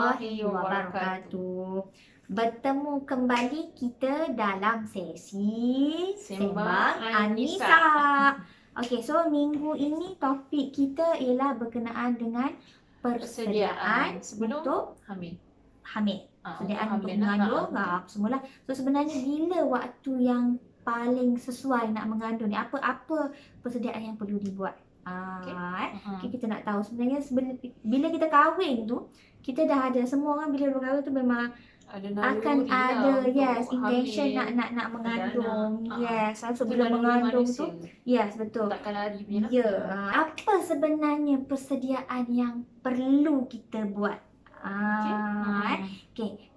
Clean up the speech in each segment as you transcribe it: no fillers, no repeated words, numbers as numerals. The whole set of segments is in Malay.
warahmatullahi wabarakatuh. Bertemu kembali kita dalam sesi Sembang Anissa. Okey, so minggu ini topik kita ialah berkenaan dengan persediaan sebelum untuk hamil. Persediaan untuk hamil mengandung semula. So sebenarnya bila waktu yang paling sesuai nak mengandung ni? Apa persediaan yang perlu dibuat? Okay, kita nak tahu sebenarnya bila kita kahwin tu, kita dah ada, semua orang bila berkahwin tu memang akan ada intention nak mengandung. Sebelum mengandung tu, betul. Takkan lari punya Apa sebenarnya persediaan yang perlu kita buat?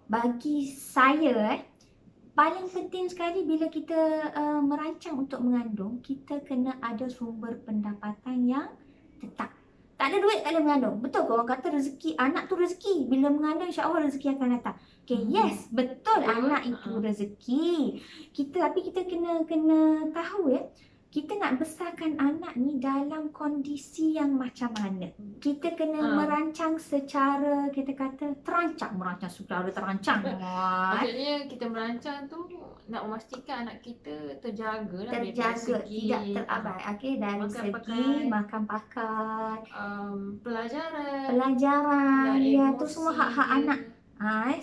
Bagi saya paling penting sekali bila kita merancang untuk mengandung, kita kena ada sumber pendapatan yang tetap. Tak ada duit, tak boleh mengandung. Betul ke orang kata rezeki, anak tu rezeki. Bila mengandung, insya-Allah rezeki akan datang. Yes, betul, anak itu rezeki. Tapi kita kena tahu kita nak besarkan anak ni dalam kondisi yang macam mana. Kita kena merancang secara, kita kata merancang secara terancang. Maksudnya kita merancang tu nak memastikan anak kita terjaga tidak terabai. Dari segi makan pakai, pelajaran, tu semua hak-hak anak.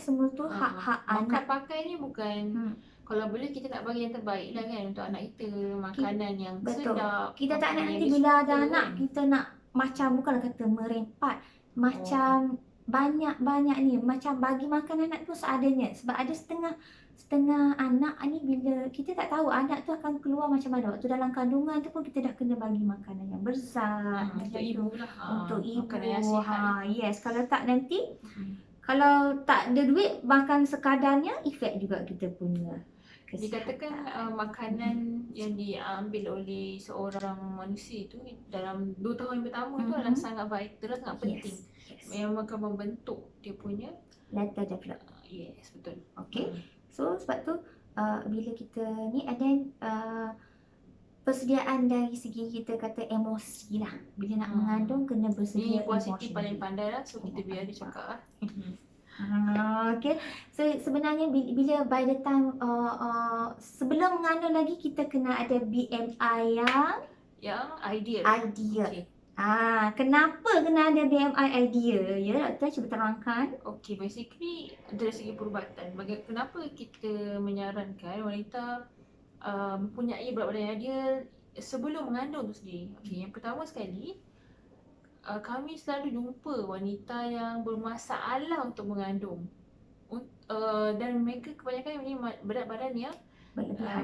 Semua tu hak-hak anak. Makan pakai ni bukan kalau boleh kita nak bagi yang terbaik lah kan untuk anak kita, makanan yang sedap. Kita tak nak nanti bila ada anak kita nak macam, bukanlah kata merempat, macam banyak ni, macam bagi makan anak tu seadanya. Sebab ada setengah anak ni bila kita tak tahu anak tu akan keluar macam mana. Waktu dalam kandungan tu pun kita dah kena bagi makanan yang berzat untuk ibu lah. Untuk ibu. Makanan yang sihat. Kalau tak nanti kalau tak ada duit makan sekadarnya, efek juga kita punya kesihatan. Dikatakan makanan yang diambil oleh seorang manusia itu dalam 2 tahun yang pertama tu adalah sangat vital, sangat penting. Memang akan membentuk dia punya later develop. Yes, betul. Okay. So sebab tu bila kita ni, and then persediaan dari segi kita kata emosi lah. Bila nak mengandung kena bersedia emosi. Ni Puan Siti paling pandai lah, so kita biar dia cakap lah. Okay. So sebenarnya bila by the time sebelum mengandung lagi, kita kena ada BMI yang ideal. Okay. Kenapa kena ada BMI ideal? Doktor cuba terangkan. Okay, basically dari segi perubatan, kenapa kita menyarankan wanita mempunyai berat badan yang ideal sebelum mengandung tu sendiri. Okay, yang pertama sekali, kami selalu jumpa wanita yang bermasalah untuk mengandung, dan mereka kebanyakan mempunyai berat badan yang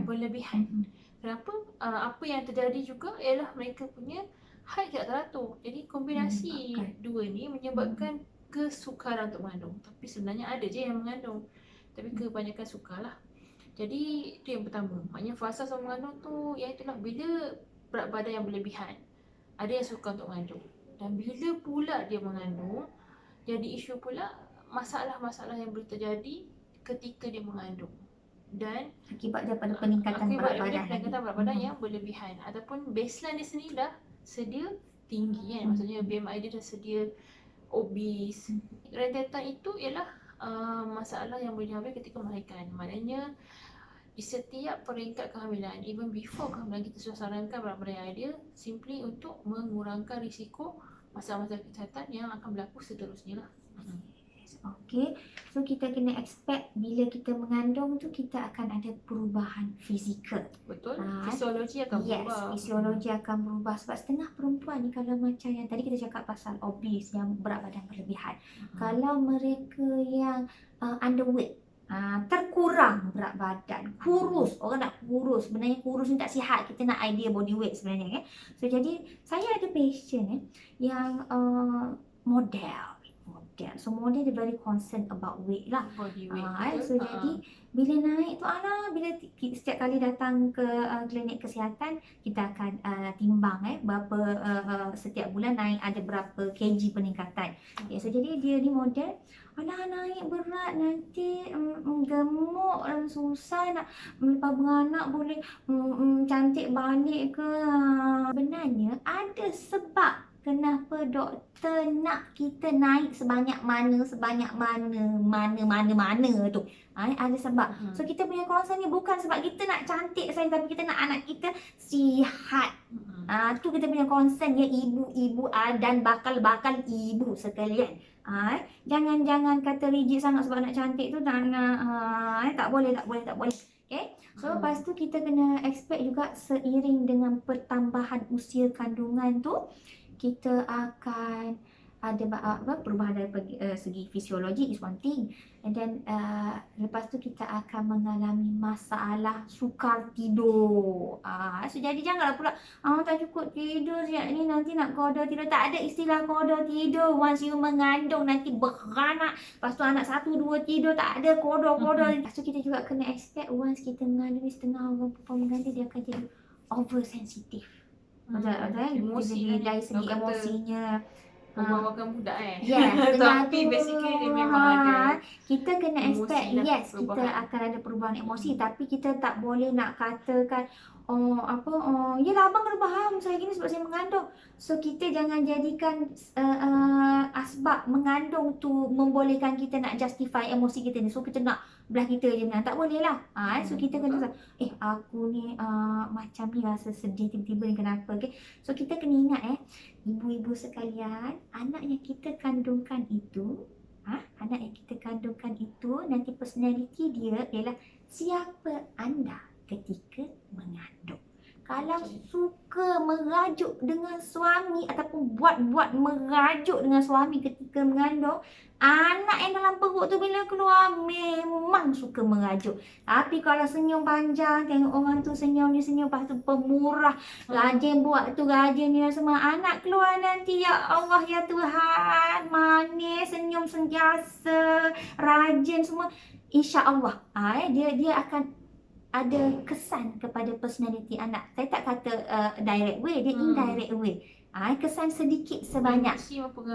berlebihan. Kenapa? Apa yang terjadi juga ialah mereka punya height tidak teratur. Jadi kombinasi dua ni menyebabkan kesukaran untuk mengandung. Tapi sebenarnya ada je yang mengandung, tapi kebanyakan sukarlah. Jadi itu yang pertama. Maknanya fasa sebelum mengandung tu, iaitulah bila berat badan yang berlebihan, ada yang sukar untuk mengandung. Dan bila pula dia mengandung, jadi isu pula masalah-masalah yang boleh terjadi ketika dia mengandung. Dan akibat daripada peningkatan berat badan yang berlebihan, ataupun baseline dia sendiri dah sedia tinggi kan. Maksudnya BMI dia dah sedia obese. Rentetan itu ialah masalah yang boleh dihadapi ketika melahirkan. Maknanya di setiap peringkat kehamilan, even before kehamilan, kita sudah sarankan berat badan yang ideal simply untuk mengurangkan risiko masalah-masalah kesihatan yang akan berlaku seterusnya lah. Okay, so kita kena expect bila kita mengandung tu kita akan ada perubahan fizikal. Betul, fisiologi akan berubah. Fisiologi akan berubah. Sebab setengah perempuan ni, kalau macam yang tadi kita cakap pasal obese, yang berat badan berlebihan, kalau mereka yang underweight, terkurang berat badan, kurus, orang nak kurus, sebenarnya kurus ni tak sihat, kita nak ideal body weight sebenarnya kan. So jadi saya ada patient yang model. So model dia very concerned about weight lah. Body weight. So jadi bila naik tu, bila setiap kali datang ke klinik kesihatan, kita akan timbang berapa setiap bulan naik ada berapa kg peningkatan. So jadi dia ni model, naik berat nanti gemuk dan susah nak lepas beranak boleh cantik balik ke. Sebenarnya ada sebab kenapa doktor nak kita naik sebanyak mana tu. Ada sebab. So kita punya concern ni bukan sebab kita nak cantik saja, tapi kita nak anak kita sihat. Tu kita punya concern ya, ibu-ibu dan bakal ibu sekalian. Jangan kata rigid sangat sebab nak cantik tu, tak boleh. Okay? So lepas tu kita kena expect juga seiring dengan pertambahan usia kandungan tu, kita akan ada perubahan dari segi fisiologi is one thing, and then lepas tu kita akan mengalami masalah sukar tidur. So jadi janganlah pula tak cukup tidur siap ni, nanti nak koda tidur. Tak ada istilah koda tidur. Once you mengandung nanti beranak, lepas tu anak 1, 2 tidur, tak ada koda. Lepas tu kita juga kena expect once kita mengandung, setengah orang perempuan mengandung dia akan jadi oversensitive. Betul. Emosi dari segi emosinya. Perempuan budak Yes, tapi basically dia memang ada kita kena expect, emosi yes, perubahan. kita akan ada perubahan emosi, tapi kita tak boleh nak katakan yelah abang kena faham saya gini sebab saya mengandung. So kita jangan jadikan asbab mengandung tu membolehkan kita nak justify emosi kita ni. So kita nak belah kita je menang, tak boleh lah. So kita kena aku ni macam ni rasa sedih tiba-tiba ni kenapa. Okay? So kita kena ingat ibu-ibu sekalian, anak yang kita kandungkan itu nanti personality dia ialah siapa anda ketika mengandung. Kalau suka merajuk dengan suami ataupun buat merajuk dengan suami ketika mengandung, anak yang dalam perut tu bila keluar memang suka merajuk. Tapi kalau senyum panjang, tengok orang tu senyum, lepas tu pemurah, rajin buat tu, rajin ni semua, anak keluar nanti ya Allah ya Tuhan, manis, senyum sentiasa, rajin semua, insya-Allah dia akan ada kesan kepada personality anak. Saya tak kata direct way, dia indirect way. Kesan sedikit sebanyak.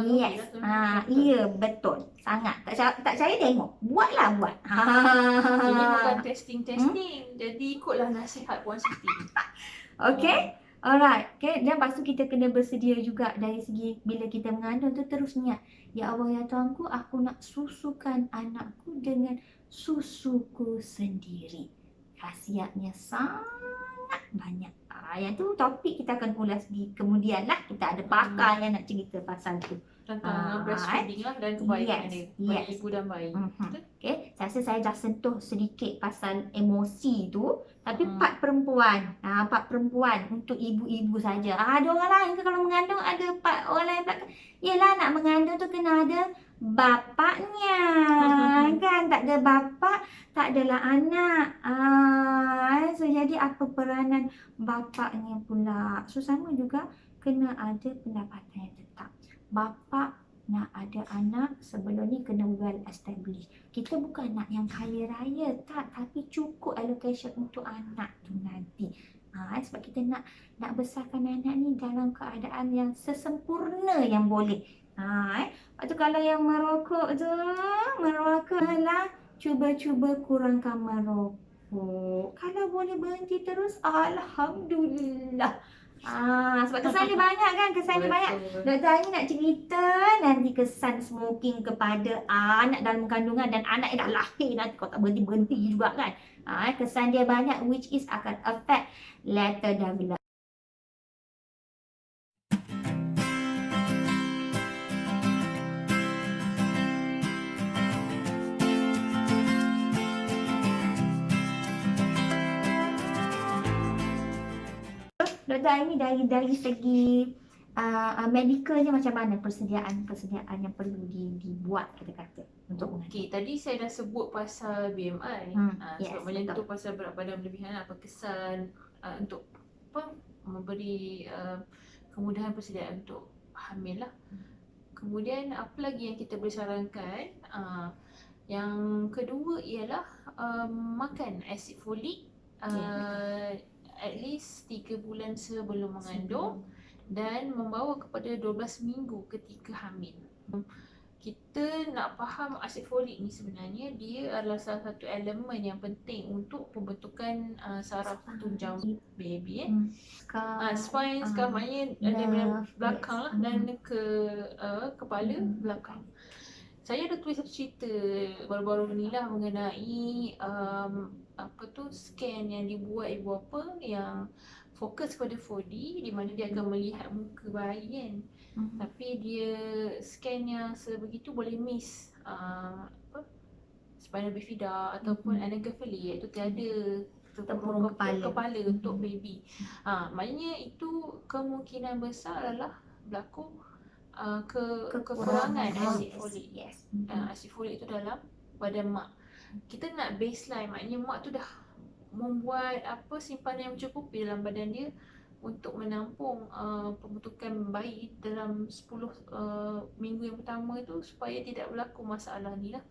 Yes. Ya, betul. Sangat. Tak percaya tengok. Buat. Ini bukan testing. Jadi ikutlah nasihat Puan Siti. Okay. Alright. Okay. Dan lepas tu kita kena bersedia juga dari segi bila kita mengandung tu, terus niat. Ya Allah ya Tuhanku, aku nak susukan anakku dengan susuku sendiri. Khasiatnya sangat banyak. Yang tu topik kita akan ulas di kemudian lah. Kita ada pakar yang nak cerita pasal tu. Tentang breastfeeding lah dan kebaikan dia bagi ibu dan bayi. Okay. Saya rasa saya dah sentuh sedikit pasal emosi tu. Tapi part perempuan. Part perempuan untuk ibu-ibu saja. Ada orang lain ke kalau mengandung ada part orang lain belakang? Yelah, nak mengandung tu kena ada bapaknya. Kan tak ada bapak, tak adalah anak. So jadi apa peranan bapaknya pula? So sama juga kena ada pendapatan yang tetap. Bapak nak ada anak sebelum ni kena well established. Kita bukan nak yang kaya raya, tak, tapi cukup allocation untuk anak tu nanti. Sebab kita nak besarkan anak ni dalam keadaan yang sesempurna yang boleh. Lepas tu kalau yang merokok lah, cuba kurangkan merokok. Kalau boleh berhenti terus, alhamdulillah. Sebab kesan dia banyak kan, banyak. Doktor Aini nak cerita nanti kesan smoking kepada anak dalam kandungan dan anak yang dah lahir nanti kau tak berhenti juga kan. Kesan dia banyak, which is akan affect later development. Doktor Aini dari segi medikalnya macam mana persediaan yang perlu dibuat kata-kata untuk Okey, tadi saya dah sebut pasal BMI. Sebab menyentuh pasal berat badan berlebihan, apa kesan untuk memberi kemudahan persediaan untuk hamil lah. Kemudian apa lagi yang kita boleh sarankan? Yang kedua ialah makan asid folik at least 3 bulan sebelum mengandung dan membawa kepada 12 minggu ketika hamil. kita nak faham asid folik ni sebenarnya dia adalah salah satu elemen yang penting untuk pembentukan saraf tunjang baby. Spine scarf maknanya dari belakang lah dan ke kepala belakang. Saya ada tulis satu cerita baru-baru ni lah mengenai scan yang dibuat ibu bapa yang fokus pada 4D di mana dia akan melihat muka bayi kan. Tapi dia scan yang sebegitu boleh miss spinal bifida ataupun anencephaly, iaitu tiada Tempurung kepala. untuk baby. Maknanya itu kemungkinan besar adalah berlaku kekurangan asid folik. Yes. Asid folik itu dalam badan mak. Kita nak baseline, maknanya mak tu dah membuat simpanan yang mencukupi dalam badan dia untuk menampung pembentukan bayi dalam 10 minggu yang pertama itu, supaya tidak berlaku masalah ni lah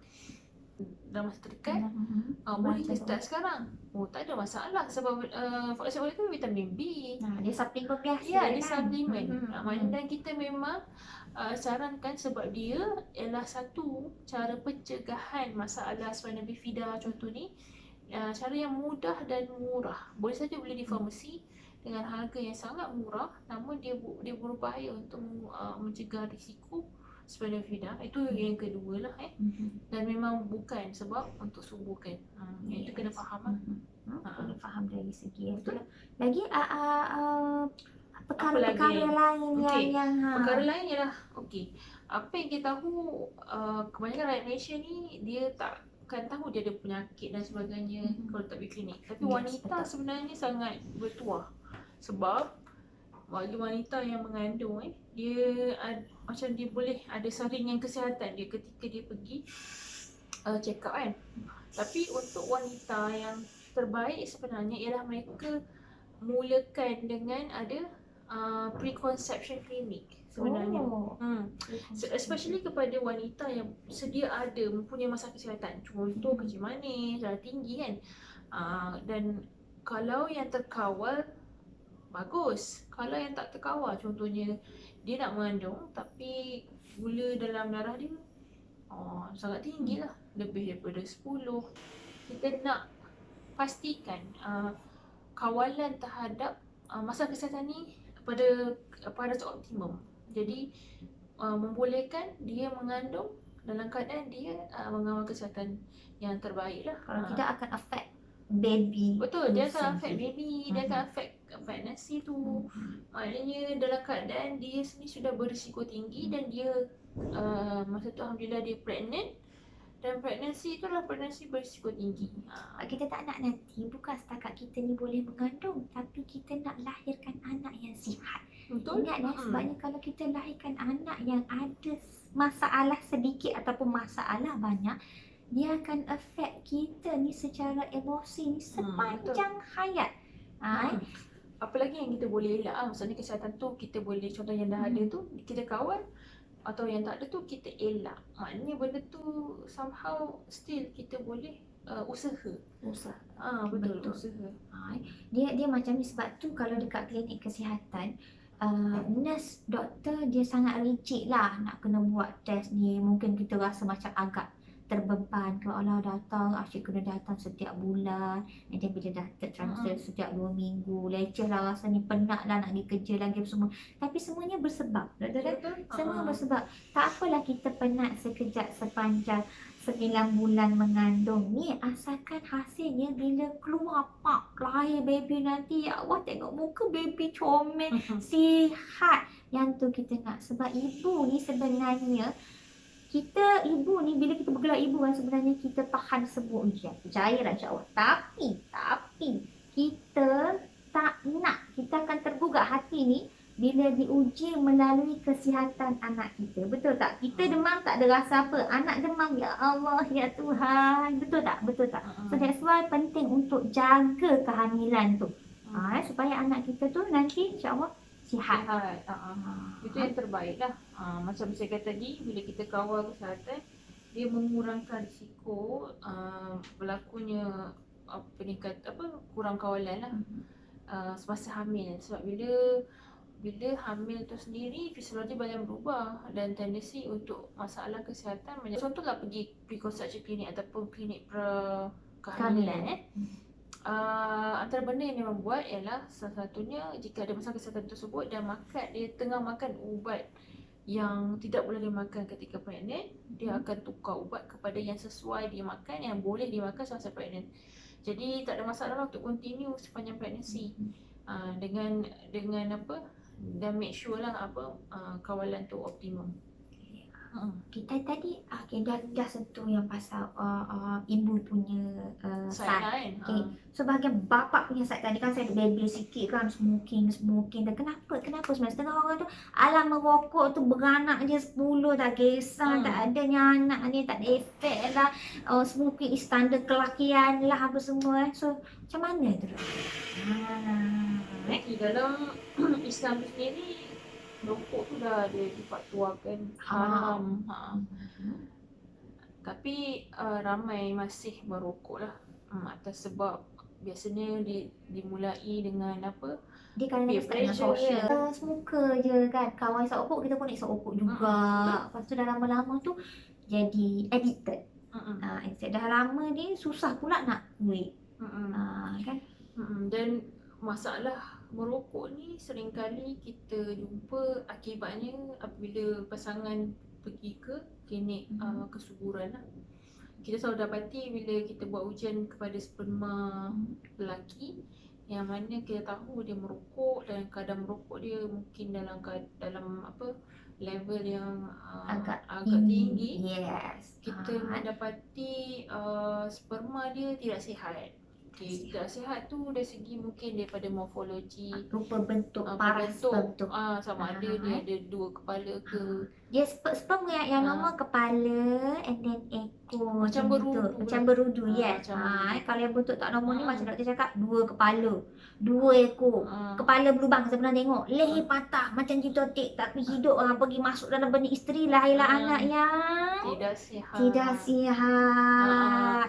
dalam masa terdekat. Boleh kita start sekarang. Tak ada masalah sebab vaksin itu vitamin B. Dia suplemen biasa. Ya, dia kan? suplemen. Dan kita memang sarankan sebab dia ialah satu cara pencegahan masalah spinal bifida contoh ni. Cara yang mudah dan murah. Boleh saja beli di farmasi dengan harga yang sangat murah, namun dia berbahaya untuk mencegah risiko spinal bifida. Itu yang kedua lah Dan memang bukan sebab untuk subuhkan. Itu kena faham lah. Kena faham dari segi itu. Lagi Apa perkara-perkara lain yang perkara lain ialah apa yang kita tahu, kebanyakan rakyat Malaysia ni dia takkan tahu dia ada penyakit dan sebagainya kalau tak pergi klinik. Tapi wanita sebenarnya sangat bertuah sebab bagi wanita yang mengandung dia macam dia boleh ada saringan kesihatan dia ketika dia pergi check up kan. Tapi untuk wanita yang terbaik sebenarnya ialah mereka mulakan dengan ada preconception clinic sebenarnya. Especially kepada wanita yang sedia ada mempunyai masalah kesihatan, contoh kencing manis, darah tinggi kan. Dan kalau yang terkawal bagus. Kalau yang tak terkawal, contohnya dia nak mengandung tapi gula dalam darah dia sangat tinggi lah, lebih daripada 10. Kita nak pastikan kawalan terhadap masalah kesihatan ni pada optimum. Jadi membolehkan dia mengandung dalam keadaan dia mengawal kesihatan yang terbaik lah. Kalau tidak akan affect baby. Betul, dia akan affect baby, dia akan affect pregnancy tu. Maknanya dalam keadaan dia sendiri sudah berisiko tinggi dan dia masa tu alhamdulillah dia pregnant. Dan pregnancy itulah pregnancy berisiko tinggi. Kita tak nak nanti bukan setakat kita ni boleh mengandung, tapi kita nak lahirkan anak yang sihat. Betul. Ingat sebabnya kalau kita lahirkan anak yang ada masalah sedikit ataupun masalah banyak, dia akan affect kita ni secara emosi ni sepanjang hayat. Apalagi yang kita boleh elak maksudnya kesihatan tu kita boleh, contoh yang dah ada tu kita kawal, atau yang tak ada tu kita elak. Maknanya benda tu somehow still kita boleh usaha. Betul. Usaha. Dia macam ni, sebab tu kalau dekat klinik kesihatan nurse, doktor dia sangat rigid lah nak kena buat test ni. Mungkin kita rasa macam agak terbeban, kalau Allah datang asyik kena datang setiap bulan, nanti bila dah tertransfer setiap 2 minggu, leceh lah rasanya, penat lah nak pergi kerja lagi semua. Tapi semuanya bersebab, betul? Semua bersebab. Tak apalah kita penat sekejap sepanjang 9 bulan mengandung ni, asalkan hasilnya bila keluar lahir baby nanti, ya Allah tengok muka baby comel, sihat. Yang tu kita nak, sebab ibu ni sebenarnya ibu ni bila kita bergelar ibu kan, sebenarnya kita tahan semua ujian, percaya insya-Allah. Tapi kita tak nak, kita akan tergugah hati ni bila diuji melalui kesihatan anak kita. Betul tak? Kita demam tak ada rasa apa, anak demam, ya Allah ya Tuhan. Betul tak? So that's why penting untuk jaga kehamilan tu. Supaya anak kita tu nanti insya-Allah sihat. Itu yang terbaik lah. Macam saya kata tadi, bila kita kawal kesihatan, dia mengurangkan risiko berlakunya kurang kawalan lah semasa hamil. Sebab bila bila hamil tu sendiri fisiologi badan berubah dan tendensi untuk masalah kesihatan contohlah pergi pre-conception clinic ataupun klinik kehamilan antara benda yang dia membuat ialah salah satunya jika ada masalah kesihatan tersebut dan dia tengah makan ubat yang tidak boleh dimakan ketika pregnant, dia akan tukar ubat kepada yang sesuai dia makan, yang boleh dimakan semasa pregnant. Jadi tak ada masalah untuk continue sepanjang pregnancy. Dengan apa, dan make sure lah kawalan tu optimum. Kita tadi dah sentuh yang pasal ibu punya side. Okay. So bahagian bapa punya side tadi kan saya ada baby sikit kan, smoking dan kenapa sebenarnya setengah orang tu alam merokok tu beranak je 10 dah kisah, tak adanya anak ni, tak ada efek lah, smoking is standard kelakian lah apa semua. So macam mana tu? Dalam Islam sendiri merokok tu dah ada dipatuakan haram. Tapi ramai masih merokok lah atas sebab biasanya dimulai dengan apa, dia kadang-kadang start dengan social smoker je kan, kawan isap rokok kita pun nak isap rokok juga. Lepas tu dah lama-lama tu jadi addicted. Dah lama ni susah pula nak quit. Kan? Dan masalah merokok ni seringkali kita jumpa akibatnya apabila pasangan pergi ke klinik kesuburan lah. Kita selalu dapati bila kita buat ujian kepada sperma lelaki yang mana kita tahu dia merokok dan kadar merokok dia mungkin dalam apa level yang agak tinggi. Yes. Kita mendapati sperma dia tidak sihat. Tidak sihat tu dari segi mungkin daripada morfologi, rupa bentuk paras sperm tu. Sama ada dia ada 2 kepala ke. Dia sperm yang normal kepala and then ekor macam berudu. Macam berudu, yes. Kalau yang bentuk tak normal ni macam doktor cakap 2 kepala, 2 ekor. Kepala berlubang saya pernah tengok. Leher patah macam kitotik, tapi hidup orang pergi masuk dalam benih isteri, lahirlah anak yang tidak sihat.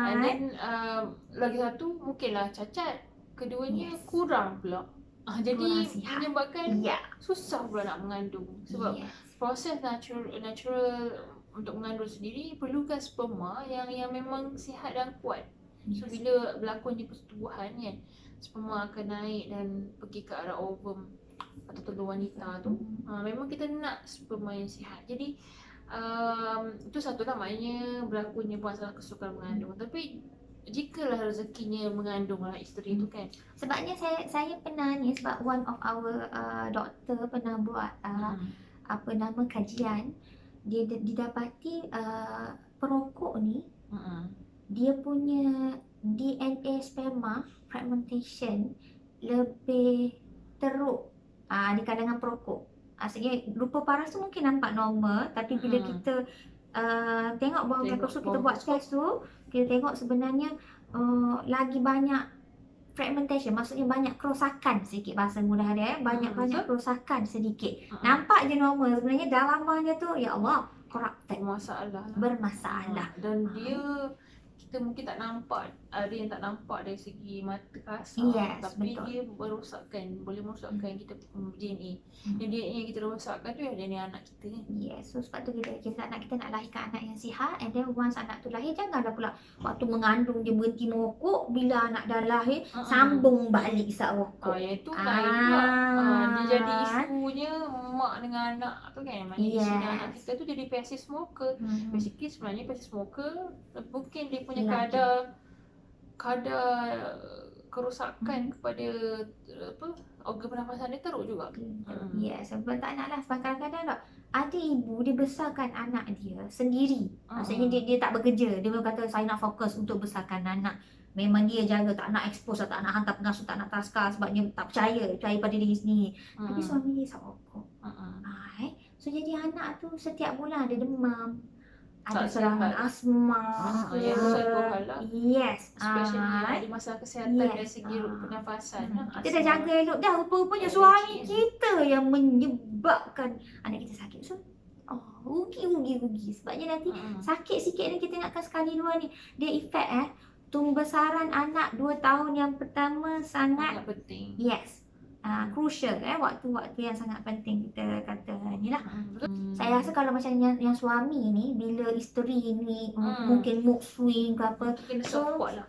And then lagi satu mungkinlah cacat, keduanya kurang pula. Jadi menyebabkan susah pula nak mengandung sebab proses natural untuk mengandung sendiri perlukan sperma yang memang sihat dan kuat. So bila berlakunya persetubuhan kan, sperma akan naik dan pergi ke arah ovum atau telur wanita tu. Memang kita nak sperma yang sihat. Jadi itu satulah maknanya berlakunya masalah kesukaran mengandung. Tapi jikalah rezekinya mengandung lah isteri tu kan. Sebabnya saya pernah ni, sebab one of our doktor pernah buat kajian. Dia didapati perokok ni dia punya DNA sperma fragmentation lebih teruk di kalangan perokok. Asalnya rupa paras tu mungkin nampak normal, tapi bila kita tengok bawah mikroskop, kita buat test tu, kita tengok sebenarnya lagi banyak fragmentation, maksudnya banyak kerosakan sedikit, bahasa mudah dia, banyak kerosakan sedikit. Nampak je normal, sebenarnya dalamannya tu ya Allah corrupted, bermasalah. Dan dia kita mungkin tak nampak, ada yang tak nampak dari segi mata kasar, tapi betul. Dia boleh merosakkan kita DNA. Dan DNA yang kita rosakkan tu yang DNA anak kita kan. So sebab tu anak kita nak lahirkan anak yang sihat, and then once anak tu lahir, janganlah pula waktu mengandung dia berhenti merokok, bila anak dah lahir sambung balik isap rokok. Itu lain pula. Dia jadi isunya mak dengan anak tu kan, mana isu anak kita tu jadi passive smoker. Basically sebenarnya passive smoker mungkin dia punya kadar kerosakan kepada organ pernafasan dia teruk juga. Sebab tak nak lah. Sebab kadang-kadang tak, ada ibu dia besarkan anak dia sendiri. Maksudnya dia tak bekerja. Dia memang kata saya nak fokus untuk besarkan anak. Memang dia jaga, tak nak expose, tak nak hantar pengasuh, tak nak taskar sebab dia tak percaya pada diri sendiri. Tapi suami dia isap rokok. So jadi anak tu setiap bulan ada demam, ada serangan asma. Especially ada masalah kesihatan dari segi pernafasan. Kita dah jaga elok dah, rupa-rupanya suami kita yang menyebabkan anak kita sakit. So rugi. Sebabnya nanti sakit sikit ni kita ingatkan sekali dua ni, dia efek tumbesaran anak 2 tahun yang pertama sangat penting. crucial waktu-waktu yang sangat penting kita kata ni lah. Betul. Saya rasa kalau macam yang suami ni bila isteri ni Hmm. mungkin mood swing ke apa, Kita kena so support lah.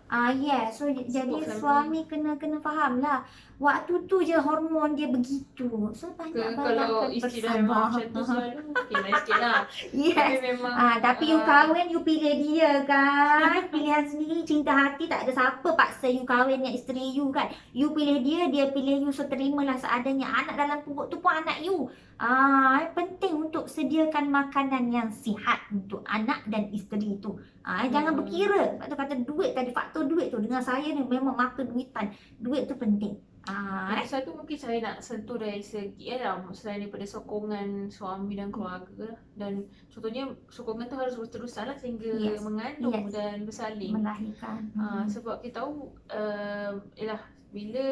so jadi family. suami kena faham lah waktu tu je hormon dia begitu, so Kalau banyak-banyakkan isteri dah memang macam tu selalu, okay, lain sikit lah. Yes. Tapi memang Tapi you kahwin, you pilih dia kan. Pilihan sendiri, cinta hati, tak ada siapa paksa you kahwin dengan isteri you kan. You pilih dia, dia pilih you, so terimalah seadanya. Anak dalam perut tu pun anak you. Penting untuk sediakan makanan yang sihat untuk anak dan isteri tu. Jangan berkira. Sebab tu kata duit tadi, faktor duit tu. Dengan saya ni memang mata duitan. Duit tu penting. Satu mungkin saya nak sentuh dari segi selain daripada sokongan suami dan keluarga lah. Dan contohnya sokongan tu harus berterusan lah sehingga Yes. mengandung Yes. dan bersalin. Melahirkan. Sebab kita tahu bila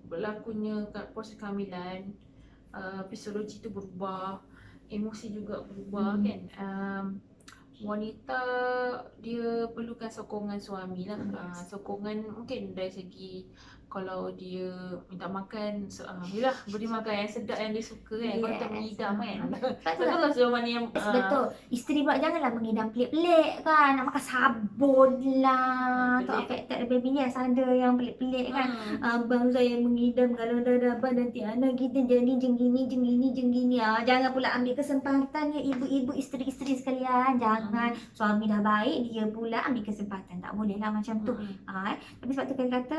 berlakunya proses kehamilan, fisiologi tu berubah, emosi juga berubah kan. Wanita dia perlukan sokongan suami lah. Sokongan mungkin dari segi kalau dia minta makan, yelah beri makan yang sedap yang dia suka kan. Kalau kita mengidam kan. Betul. Kalau zaman yang Betul. Isteri pula janganlah mengidam pelik-pelik kan. Nak makan sabun lah. Tak affected baby. Yes, ada yang pelik-pelik kan. Abang saya mengidam kalau dah dapat nanti anak kita jadi jeng gini. Jangan pula ambil kesempatan ya ibu-ibu, isteri-isteri sekalian. Jangan. Suami dah baik, dia pula ambil kesempatan. Tak boleh lah macam tu. Tapi sebab tu kita kata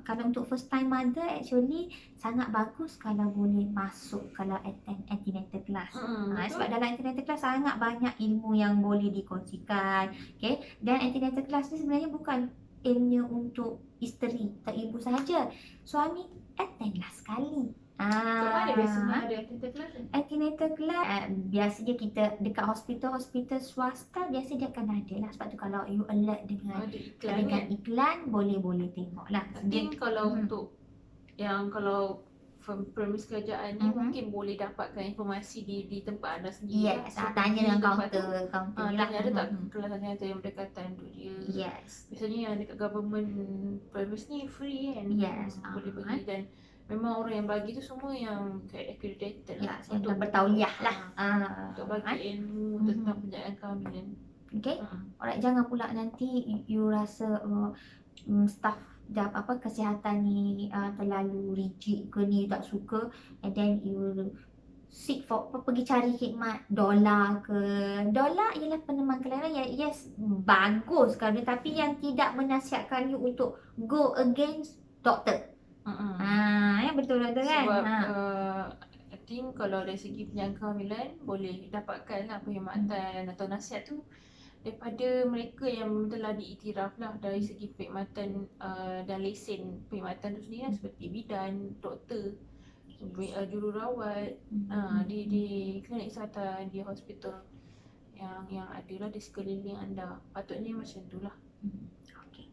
kalau untuk first time mother actually sangat bagus kalau boleh masuk kalau attend antenatal class. Sebab dalam antenatal class sangat banyak ilmu yang boleh dikongsikan. Okay? Dan antenatal class ni sebenarnya bukan aimnya untuk isteri atau ibu sahaja. Suami attend lah sekali. Kat mana biasanya ada antenatal class? Antenatal class biasanya kita dekat hospital swasta biasa dia akan ada lah. Sebab tu kalau you alert dengan iklan boleh tengok lah. Mungkin kalau untuk yang kalau premis kerajaan ni mungkin boleh dapatkan informasi di tempat anda sendiri. Yes, tanya dengan kaunter ni lah. Ada tak kelas antenatal yang berdekatan untuk dia? Yes. Biasanya yang dekat government premis ni free kan? Yes. Boleh pergi dan memang orang yang bagi tu semua yang accredited lah. Yang bertauliah lah. Untuk bagi ilmu tentang penjagaan kehamilan. Okay. Alright, jangan pula nanti you rasa staff kesihatan ni terlalu rigid ke ni, tak suka, and then you seek for pergi cari khidmat dolar ialah peneman kelahiran. Yes, bagus kan, tapi yang tidak menasihatkan you untuk go against doktor. Betul kan? Sebab I think kalau dari segi penjagaan kehamilan boleh dapatkan lah perkhidmatan atau nasihat tu daripada mereka yang telah diiktiraf lah dari segi perkhidmatan dan lesen perkhidmatan tu sendiri lah, seperti bidan, doktor, jururawat di klinik kesihatan, di hospital yang ada lah di sekeliling anda. Patutnya macam tu lah. Okay.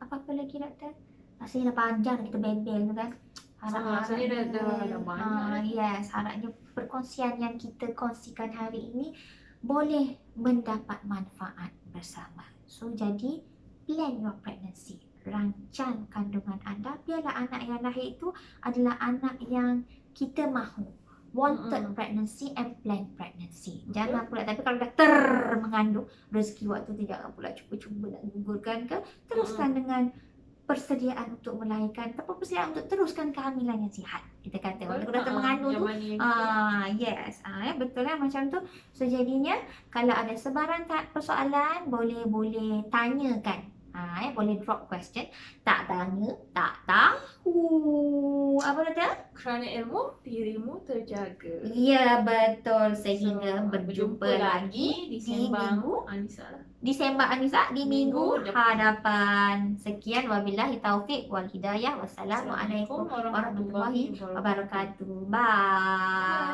Apa-apa lagi doktor? Rasanya dah panjang kita bebel tu kan. Rasanya dah banyak. Yes, harapnya perkongsian yang kita kongsikan hari ini boleh mendapat manfaat bersama. So jadi plan your pregnancy. Rancang kandungan anda. Biarlah anak yang lahir itu adalah anak yang kita mahu. Wanted pregnancy and planned pregnancy. Jangan pula, tapi kalau dah mengandung, rezeki waktu tu jangan pula cuba-cuba nak gugurkan ke. Teruskan dengan persediaan untuk melahirkan ataupun persediaan untuk teruskan kehamilan yang sihat. Kita kata waktu dah mengandung tu. Yes. Betul lah macam tu. So jadinya kalau ada sebarang persoalan boleh tanyakan. Boleh drop question. Tak tanya, tak tahu. Apa kata? Kerana ilmu, dirimu terjaga. Ya, betul. Sehingga berjumpa lagi di Sembang Anissa lah. Di Sembang Anissa di minggu depan. hadapan. Sekian, wabillahi taufiq wal hidayah. Wassalamualaikum warahmatullahi wabarakatuh. Bye.